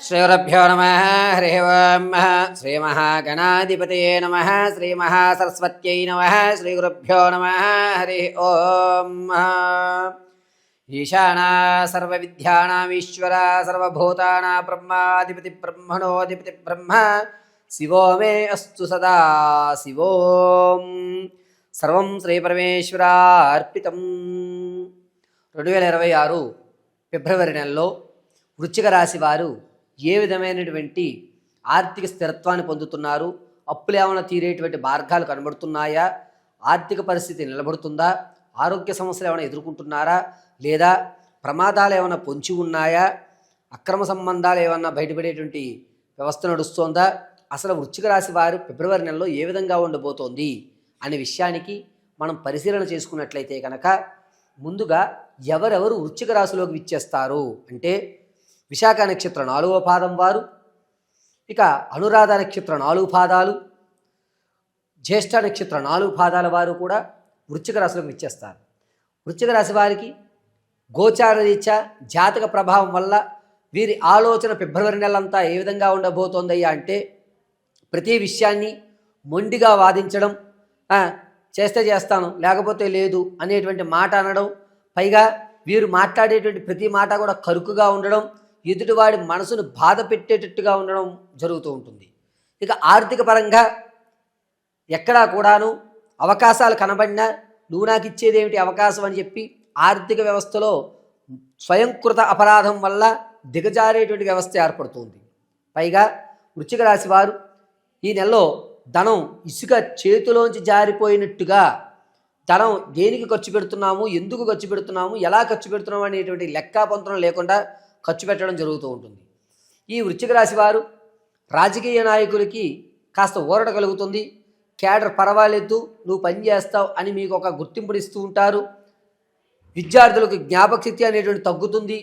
శ్రీగురుభ్యో నమః హరి ఓం శ్రీమహాగణాధిపతయే నమః శ్రీమహాసరస్వత్యై నమః శ్రీగురుభ్యో నమః హరి ఓం ఈశానా సర్వవిద్యానామీశ్వర సర్వభూతానాం బ్రహ్మాధిపతి బ్రహ్మణోధిపతి బ్రహ్మ శివో మే అస్తు సదా శివోం సర్వం శ్రీ పరమేశ్వరార్పితం. 2026 ఫిబ్రవరి నెలలో వృశ్చిక రాశి వారు ఏ విధమైనటువంటి ఆర్థిక స్థిరత్వాన్ని పొందుతున్నారు? అప్పులు ఏమైనా తీరేటువంటి మార్గాలు కనబడుతున్నాయా? ఆర్థిక పరిస్థితి నిలబడుతుందా? ఆరోగ్య సమస్యలు ఏమైనా ఎదుర్కొంటున్నారా? లేదా ప్రమాదాలు ఏమైనా పొంచి ఉన్నాయా? అక్రమ సంబంధాలు ఏమైనా బయటపడేటువంటి వ్యవస్థ నడుస్తోందా? అసలు వృశ్చిక రాశి వారు ఫిబ్రవరి నెలలో ఏ విధంగా ఉండబోతోంది అనే విషయానికి మనం పరిశీలన చేసుకున్నట్లయితే కనుక ముందుగా ఎవరెవరు వృశ్చిక రాశిలోకి విచ్చేస్తారు అంటే విశాఖ నక్షత్రం 4వ పాదం వారు, ఇక అనురాధ నక్షత్రం 4 పాదాలు, జ్యేష్ఠ నక్షత్రం 4 పాదాల వారు కూడా వృశ్చిక రాశిలోకి విచ్చేస్తారు. వృశ్చిక రాశి వారికి గోచార రీత్యా జాతక ప్రభావం వల్ల వీరి ఆలోచన ఫిబ్రవరి నెలంతా ఏ విధంగా ఉండబోతోందయ్యా అంటే ప్రతి విషయాన్ని మొండిగా వాదించడం, చేస్తే చేస్తాను లేకపోతే లేదు అనేటువంటి మాట అనడం, పైగా వీరు మాట్లాడేటువంటి ప్రతి మాట కూడా కరుకుగా ఉండడం, ఎదుటివాడి మనసును బాధ పెట్టేటట్టుగా ఉండడం జరుగుతూ ఉంటుంది. ఇక ఆర్థిక పరంగా ఎక్కడా కూడాను అవకాశాలు కనబడినా నువ్వు నాకు ఇచ్చేది ఏమిటి అవకాశం అని చెప్పి ఆర్థిక వ్యవస్థలో స్వయంకృత అపరాధం వల్ల దిగజారేటువంటి వ్యవస్థ ఏర్పడుతుంది. పైగా వృశ్చిక రాశి వారు ఈ నెలలో ధనం ఇసుక చేతిలోంచి జారిపోయినట్టుగా ధనం దేనికి ఖర్చు పెడుతున్నాము, ఎందుకు ఖర్చు పెడుతున్నాము, ఎలా ఖర్చు పెడుతున్నాము అనేటువంటి లెక్కాపంతరం లేకుండా ఖర్చు పెట్టడం జరుగుతూ ఉంటుంది. ఈ వృశ్చిక రాశి వారు రాజకీయ నాయకులకి కాస్త ఊరట కలుగుతుంది. క్యాడర్ పర్వాలేదు నువ్వు పని చేస్తావు అని మీకు ఒక గుర్తింపునిస్తూ ఉంటారు. విద్యార్థులకు జ్ఞాపకశక్తి అనేటువంటి తగ్గుతుంది.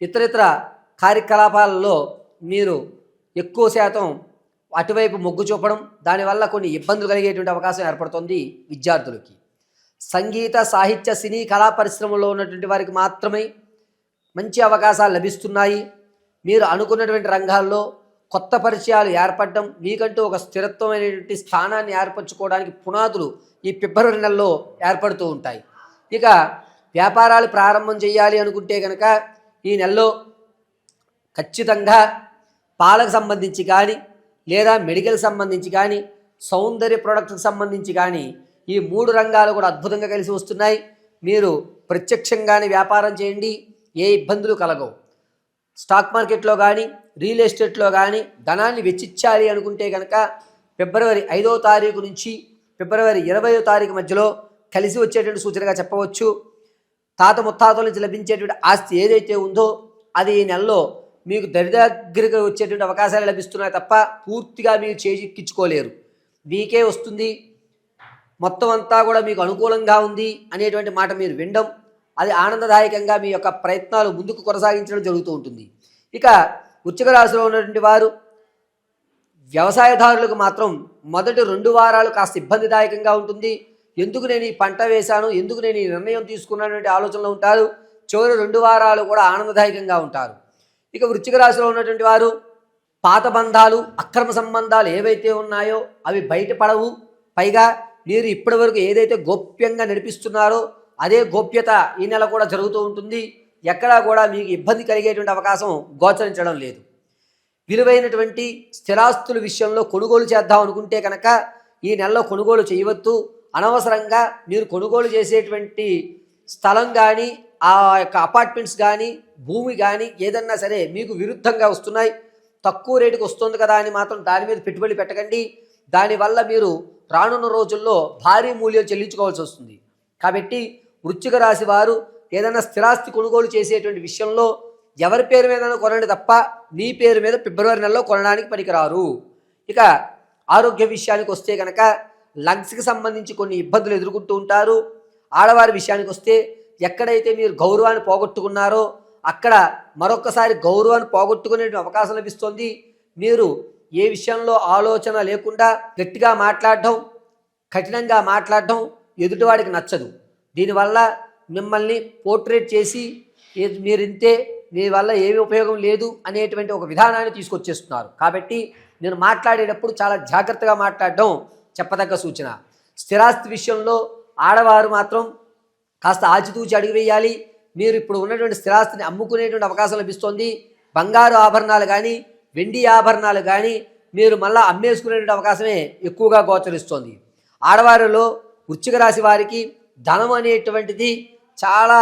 ఇతరితర కార్యకలాపాలలో మీరు ఎక్కువ శాతం అటువైపు మొగ్గు చూపడం, దానివల్ల కొన్ని ఇబ్బందులు కలిగేటువంటి అవకాశం ఏర్పడుతుంది విద్యార్థులకి. సంగీత సాహిత్య సినీ కళా పరిశ్రమలో ఉన్నటువంటి వారికి మాత్రమే మంచి అవకాశాలు లభిస్తున్నాయి. మీరు అనుకున్నటువంటి రంగాల్లో కొత్త పరిచయాలు ఏర్పడడం, మీకంటూ ఒక స్థిరత్వమైనటువంటి స్థానాన్ని ఏర్పరచుకోవడానికి పునాదులు ఈ ఫిబ్రవరి నెలలో ఏర్పడుతూ ఉంటాయి. ఇక వ్యాపారాలు ప్రారంభం చేయాలి అనుకుంటే కనుక ఈ నెలలో ఖచ్చితంగా పాలకు సంబంధించి కానీ, లేదా మెడికల్ సంబంధించి కానీ, సౌందర్య ప్రొడక్ట్కి సంబంధించి కానీ ఈ 3 రంగాలు కూడా అద్భుతంగా కలిసి వస్తున్నాయి. మీరు ప్రత్యక్షంగానే వ్యాపారం చేయండి, ఏ ఇబ్బందులు కలగవు. స్టాక్ మార్కెట్లో కానీ, రియల్ ఎస్టేట్లో కానీ ధనాన్ని వెచ్చించాలి అనుకుంటే కనుక ఫిబ్రవరి 5వ తారీఖు నుంచి ఫిబ్రవరి 20వ తారీఖు మధ్యలో కలిసి వచ్చేటువంటి సూచనగా చెప్పవచ్చు. తాత ముత్తాతల నుంచి లభించేటువంటి ఆస్తి ఏదైతే ఉందో అది ఈ నెలలో మీకు దరిదగ్గరగా వచ్చేటువంటి అవకాశాలు లభిస్తున్నాయి తప్ప పూర్తిగా మీరు చేజిక్కించుకోలేరు. మీకే వస్తుంది, మొత్తం అంతా కూడా మీకు అనుకూలంగా ఉంది అనేటువంటి మాట మీరు వినడం, అది ఆనందదాయకంగా మీ యొక్క ప్రయత్నాలు ముందుకు కొనసాగించడం జరుగుతూ ఉంటుంది. ఇక వృశ్చిక రాశిలో ఉన్నటువంటి వారు వ్యవసాయదారులకు మాత్రం మొదటి 2 వారాలు కాస్త ఇబ్బందిదాయకంగా ఉంటుంది. ఎందుకు నేను ఈ పంట వేశాను, ఎందుకు నేను ఈ నిర్ణయం తీసుకున్నటువంటి ఆలోచనలో ఉంటారు. చివరి 2 వారాలు కూడా ఆనందదాయకంగా ఉంటారు. ఇక వృశ్చిక రాశిలో ఉన్నటువంటి వారు పాత బంధాలు, అక్రమ సంబంధాలు ఏవైతే ఉన్నాయో అవి బయటపడవు. పైగా మీరు ఇప్పటివరకు ఏదైతే గోప్యంగా నడిపిస్తున్నారో అదే గోప్యత ఈ నెల కూడా జరుగుతూ ఉంటుంది. ఎక్కడా కూడా మీకు ఇబ్బంది కలిగేటువంటి అవకాశం గోచరించడం లేదు. విలువైనటువంటి స్థిరాస్తుల విషయంలో కొనుగోలు చేద్దాం అనుకుంటే కనుక ఈ నెలలో కొనుగోలు చేయవద్దు. అనవసరంగా మీరు కొనుగోలు చేసేటువంటి స్థలం కానీ, ఆ యొక్క అపార్ట్మెంట్స్ కానీ, భూమి కానీ ఏదన్నా సరే మీకు విరుద్ధంగా వస్తున్నాయి. తక్కువ రేటుకు వస్తుంది కదా అని మాత్రం దాని మీద పెట్టుబడి పెట్టకండి. దానివల్ల మీరు రానున్న రోజుల్లో భారీ మూల్యం చెల్లించుకోవాల్సి వస్తుంది. కాబట్టి వృశ్చిక రాశి వారు ఏదైనా స్థిరాస్తి కొనుగోలు చేసేటువంటి విషయంలో ఎవరి పేరు మీద కొనండి తప్ప మీ పేరు మీద ఫిబ్రవరి నెలలో కొనడానికి పనికిరారు. ఇక ఆరోగ్య విషయానికి వస్తే కనుక లంగ్స్కి సంబంధించి కొన్ని ఇబ్బందులు ఎదుర్కొంటూ ఉంటారు. ఆడవారి విషయానికి వస్తే ఎక్కడైతే మీరు గౌరవాన్ని పోగొట్టుకున్నారో అక్కడ మరొకసారి గౌరవాన్ని పోగొట్టుకునే అవకాశం లభిస్తుంది. మీరు ఏ విషయంలో ఆలోచన లేకుండా గట్టిగా మాట్లాడడం, కఠినంగా మాట్లాడడం ఎదుటివాడికి నచ్చదు. దీనివల్ల మిమ్మల్ని పోర్ట్రేట్ చేసి మీరింతే మీ వల్ల ఏమి ఉపయోగం లేదు అనేటువంటి ఒక విధానాన్ని తీసుకొచ్చేస్తున్నారు. కాబట్టి నేను మాట్లాడేటప్పుడు చాలా జాగ్రత్తగా మాట్లాడడం చెప్పదగ్గ సూచన. స్థిరాస్తి విషయంలో ఆడవారు మాత్రం కాస్త ఆచితూచి అడుగు వేయాలి. మీరు ఇప్పుడు ఉన్నటువంటి స్థిరాస్తిని అమ్ముకునేటువంటి అవకాశం లభిస్తుంది. బంగారు ఆభరణాలు కానీ వెండి ఆభరణాలు కానీ మీరు మళ్ళీ అమ్మేసుకునేటువంటి అవకాశమే ఎక్కువగా గోచరిస్తోంది. ఆడవారిలో వృశ్చిక రాశి వారికి ధనం అనేటువంటిది చాలా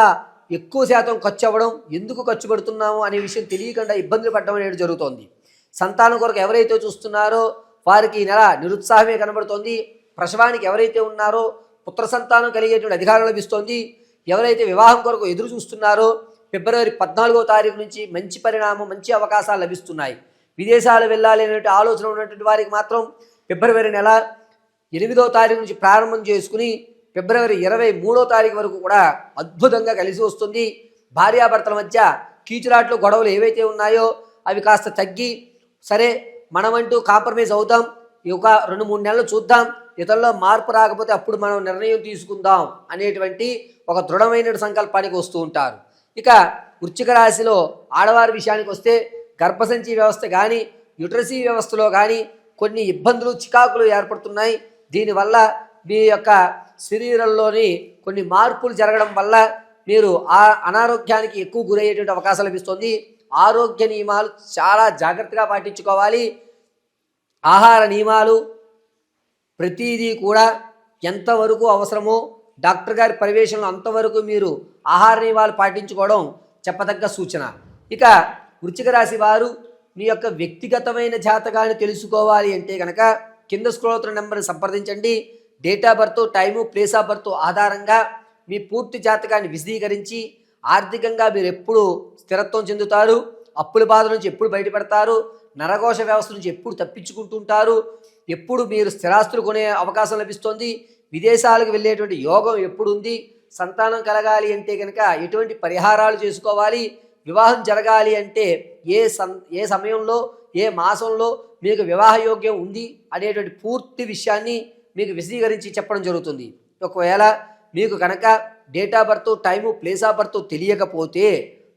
ఎక్కువ శాతం ఖర్చు అవ్వడం, ఎందుకు ఖర్చు పెడుతున్నాము అనే విషయం తెలియకుండా ఇబ్బందులు పడడం అనేది జరుగుతోంది. సంతానం కొరకు ఎవరైతే చూస్తున్నారో వారికి ఈ నెల నిరుత్సాహమే కనబడుతోంది. ప్రసవానికి ఎవరైతే ఉన్నారో పుత్ర సంతానం కలిగేటువంటి అధికారం లభిస్తోంది. ఎవరైతే వివాహం కొరకు ఎదురు చూస్తున్నారో ఫిబ్రవరి 14వ తారీఖు నుంచి మంచి పరిణామం, మంచి అవకాశాలు లభిస్తున్నాయి. విదేశాలు వెళ్ళాలి అనేటువంటి ఆలోచన ఉన్నటువంటి వారికి మాత్రం ఫిబ్రవరి నెల 8వ తారీఖు నుంచి ప్రారంభం చేసుకుని ఫిబ్రవరి 23వ తారీఖు వరకు కూడా అద్భుతంగా కలిసి వస్తుంది. భార్యాభర్తల మధ్య కీచులాట్లు గొడవలు ఏవైతే ఉన్నాయో అవి కాస్త తగ్గి, సరే మనమంటూ కాంప్రమైజ్ అవుదాం, ఒక 2-3 నెలలు చూద్దాం, ఇతరుల్లో మార్పు రాకపోతే అప్పుడు మనం నిర్ణయం తీసుకుందాం అనేటువంటి ఒక దృఢమైన సంకల్పానికి వస్తూ ఉంటారు. ఇక వృశ్చిక రాశిలో ఆడవారి విషయానికి వస్తే గర్భసంచి వ్యవస్థ కానీ యుటరసీ వ్యవస్థలో కానీ కొన్ని ఇబ్బందులు, చికాకులు ఏర్పడుతున్నాయి. దీనివల్ల మీ యొక్క శరీరంలోని కొన్ని మార్పులు జరగడం వల్ల మీరు ఆ అనారోగ్యానికి ఎక్కువ గురయ్యేటువంటి అవకాశం లభిస్తుంది. ఆరోగ్య నియమాలు చాలా జాగ్రత్తగా పాటించుకోవాలి. ఆహార నియమాలు ప్రతిదీ కూడా ఎంతవరకు అవసరమో డాక్టర్ గారి పర్యవేక్షణలో అంతవరకు మీరు ఆహార నియమాలు పాటించుకోవడం చెప్పదగ్గ సూచన. ఇక వృశ్చిక రాశి వారు మీ యొక్క వ్యక్తిగతమైన జాతకాన్ని తెలుసుకోవాలి అంటే కనుక కింద స్క్రోల్ అవుతున్న నెంబర్ని సంప్రదించండి. Date of birth, time, place of birth ఆధారంగా మీ పూర్తి జాతకాన్ని విశదీకరించి ఆర్థికంగా మీరు ఎప్పుడు స్థిరత్వం చెందుతారు, అప్పుల బాధ నుంచి ఎప్పుడు బయటపడతారు, నరకోశ వ్యవస్థ నుంచి ఎప్పుడు తప్పించుకుంటుంటారు, ఎప్పుడు మీరు స్థిరాస్తులు కొనే అవకాశం లభిస్తుంది, విదేశాలకు వెళ్ళేటువంటి యోగం ఎప్పుడు ఉంది, సంతానం కలగాలి అంటే కనుక ఎటువంటి పరిహారాలు చేసుకోవాలి, వివాహం జరగాలి అంటే ఏ సమయంలో ఏ మాసంలో మీకు వివాహ యోగ్యం ఉంది అనేటువంటి పూర్తి విషయాన్ని మీకు విశదీకరించి చెప్పడం జరుగుతుంది. ఒకవేళ మీకు కనుక date of birth, time, place of birth తెలియకపోతే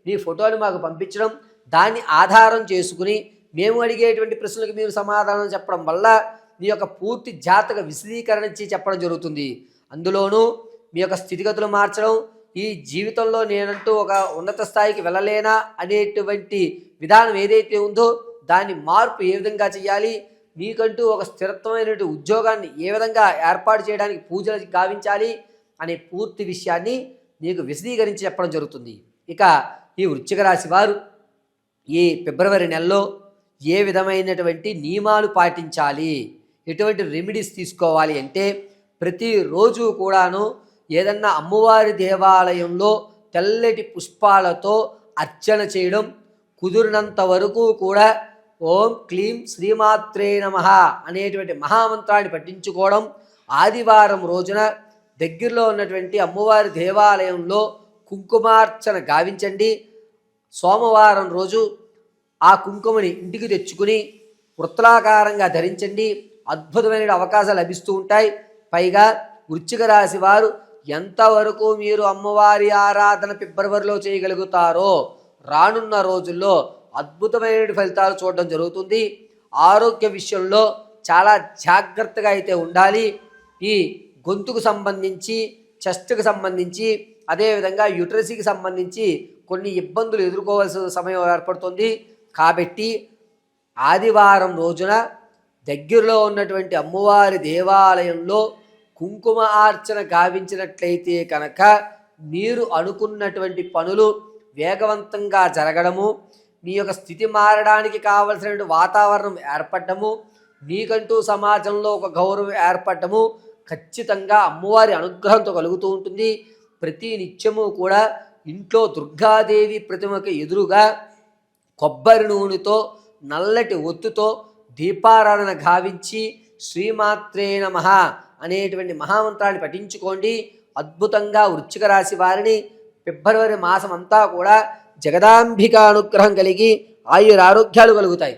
మీ ఫోటోని మాకు పంపించడం, దాన్ని ఆధారం చేసుకుని మేము అడిగేటువంటి ప్రశ్నలకు మీరు సమాధానం చెప్పడం వల్ల మీ యొక్క పూర్తి జాతక విశదీకరణ చెప్పడం జరుగుతుంది. అందులోనూ మీ యొక్క స్థితిగతులు మార్చడం, ఈ జీవితంలో నేనంటూ ఒక ఉన్నత స్థాయికి వెళ్ళలేనా అనేటువంటి విధానం ఏదైతే ఉందో దాన్ని మార్పు ఏ విధంగా చేయాలి, మీకంటూ ఒక స్థిరత్వమైనటువంటి ఉద్యోగాన్ని ఏ విధంగా ఏర్పాటు చేయడానికి పూజలు గావించాలి అనే పూర్తి విషయాన్ని మీకు విశదీకరించి చెప్పడం జరుగుతుంది. ఇక ఈ వృశ్చిక రాశి వారు ఈ ఫిబ్రవరి నెలలో ఏ విధమైనటువంటి నియమాలు పాటించాలి, ఎటువంటి రెమెడీస్ తీసుకోవాలి అంటే ప్రతిరోజు కూడాను ఏదన్నా అమ్మవారి దేవాలయంలో తెల్లటి పుష్పాలతో అర్చన చేయడం, కుదిరినంత వరకు కూడా ఓం క్లీం శ్రీమాత్రే నమః అనేటువంటి మహామంత్రాన్ని పఠించుకోవడం, ఆదివారం రోజున దగ్గరలో ఉన్నటువంటి అమ్మవారి దేవాలయంలో కుంకుమార్చన గావించండి. సోమవారం రోజు ఆ కుంకుమని ఇంటికి తెచ్చుకుని వృత్తాకారంగా ధరించండి. అద్భుతమైన అవకాశాలు లభిస్తూ ఉంటాయి. పైగా వృశ్చిక రాశి వారు ఎంతవరకు మీరు అమ్మవారి ఆరాధన ఫిబ్రవరిలో చేయగలుగుతారో రానున్న రోజుల్లో అద్భుతమైన ఫలితాలు చూడడం జరుగుతుంది. ఆరోగ్య విషయంలో చాలా జాగ్రత్తగా అయితే ఉండాలి. ఈ గొంతుకు సంబంధించి, చెస్ట్కి సంబంధించి, అదేవిధంగా యుటరసీకి సంబంధించి కొన్ని ఇబ్బందులు ఎదుర్కోవాల్సిన సమయం ఏర్పడుతుంది. కాబట్టి ఆదివారం రోజున దగ్గరలో ఉన్నటువంటి అమ్మవారి దేవాలయంలో కుంకుమ ఆర్చన గావించినట్లయితే కనుక మీరు అనుకున్నటువంటి పనులు వేగవంతంగా జరగడము, మీ యొక్క స్థితి మారడానికి కావలసిన వాతావరణం ఏర్పడము, మీకంటూ సమాజంలో ఒక గౌరవం ఏర్పడము ఖచ్చితంగా అమ్మవారి అనుగ్రహంతో కలుగుతూ ఉంటుంది. ప్రతి నిత్యము కూడా ఇంట్లో దుర్గాదేవి ప్రతిమకు ఎదురుగా కొబ్బరి నూనెతో నల్లటి ఒత్తుతో దీపారాధన గావించి శ్రీమాత్రే నమః అనేటువంటి మహామంత్రాన్ని పఠించుకోండి. అద్భుతంగా వృశ్చిక రాశి వారిని ఫిబ్రవరి మాసం అంతా కూడా జగదాంబిక అనుగ్రహం కలిగి ఆయురారోగ్యాలు కలుగుతాయి.